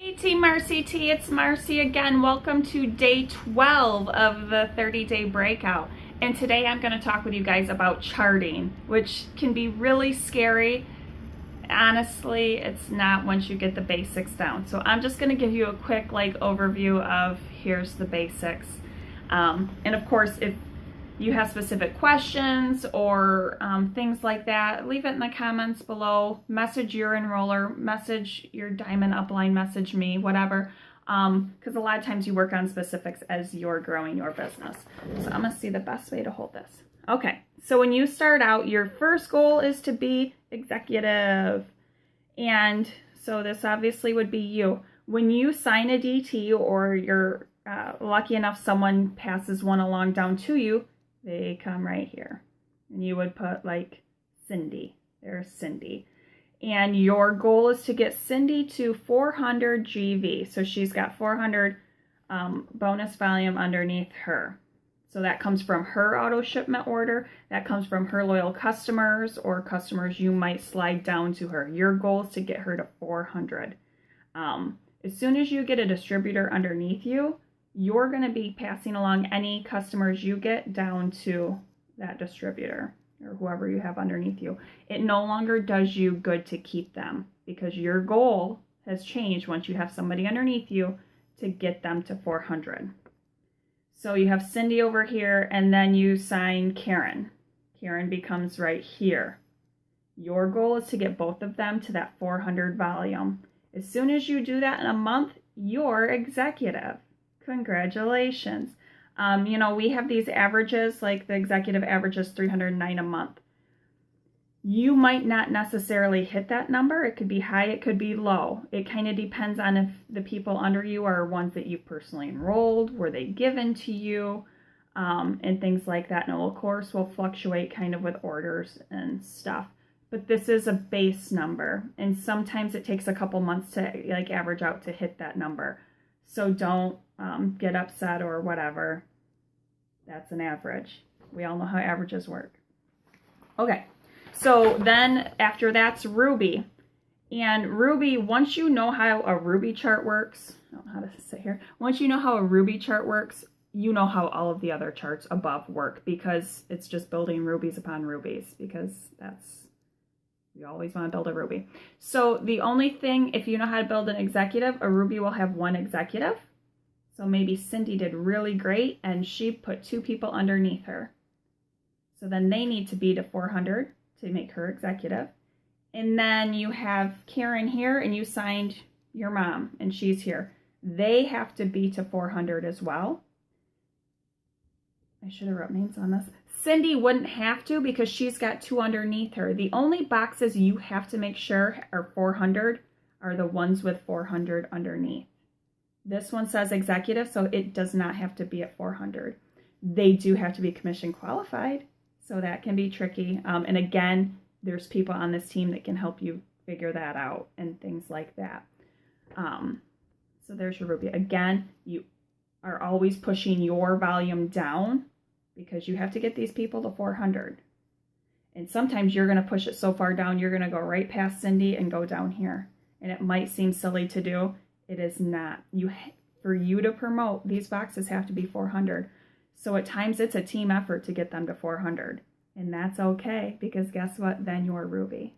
Hey TeamMarcyT, it's Marcy again. Welcome to day 12 of the 30-day breakout. And today I'm going to talk with you guys about charting, which can be really scary. Honestly, it's not once you get the basics down. So I'm just going to give you a quick overview of here's the basics. And of course, if you have specific questions or things like that, leave it in the comments below. Message your enroller, message your diamond upline, message me, whatever. Because a lot of times you work on specifics as you're growing your business. So I'm going to see the best way to hold this. Okay, so when you start out, your first goal is to be executive. And so this obviously would be you. When you sign a DT or you're lucky enough someone passes one along down to you, they come right here. And you would put Cindy. There's Cindy. And your goal is to get Cindy to 400 GV. So she's got 400 bonus volume underneath her. So that comes from her auto shipment order. That comes from her loyal customers or customers you might slide down to her. Your goal is to get her to 400. As soon as you get a distributor underneath you, you're going to be passing along any customers you get down to that distributor or whoever you have underneath you. It no longer does you good to keep them because your goal has changed once you have somebody underneath you to get them to 400. So you have Cindy over here and then you sign Karen. Karen becomes right here. Your goal is to get both of them to that 400 volume. As soon as you do that in a month, you're executive. Congratulations. We have these averages, like the executive average is 309 a month. You might not necessarily hit that number. It could be high, it could be low. It kind of depends on if the people under you are ones that you personally enrolled, were they given to you, and things like that. And of course, will fluctuate kind of with orders and stuff. But this is a base number, and sometimes it takes a couple months to average out to hit that number. So don't get upset or whatever. That's an average. We all know how averages work. Okay, so then after that's Ruby. And Ruby, once you know how a Ruby chart works, I don't know how to say here. Once you know how a Ruby chart works, you know how all of the other charts above work because it's just building rubies upon rubies because you always want to build a Ruby. So the only thing, if you know how to build an executive, a Ruby will have one executive. So maybe Cindy did really great and she put two people underneath her. So then they need to be to 400 to make her executive. And then you have Karen here and you signed your mom and she's here. They have to be to 400 as well. I should have wrote names on this. Cindy wouldn't have to because she's got two underneath her. The only boxes you have to make sure are 400 are the ones with 400 underneath. This one says executive, so it does not have to be at 400. They do have to be commission qualified, so that can be tricky. And again, there's people on this team that can help you figure that out and things like that. So there's your Ruby. Again, you are always pushing your volume down because you have to get these people to 400. And sometimes you're going to push it so far down, you're going to go right past Cindy and go down here. And it might seem silly to do. It is not. For you to promote, these boxes have to be 400. So at times it's a team effort to get them to 400. And that's okay because guess what? Then you're Ruby.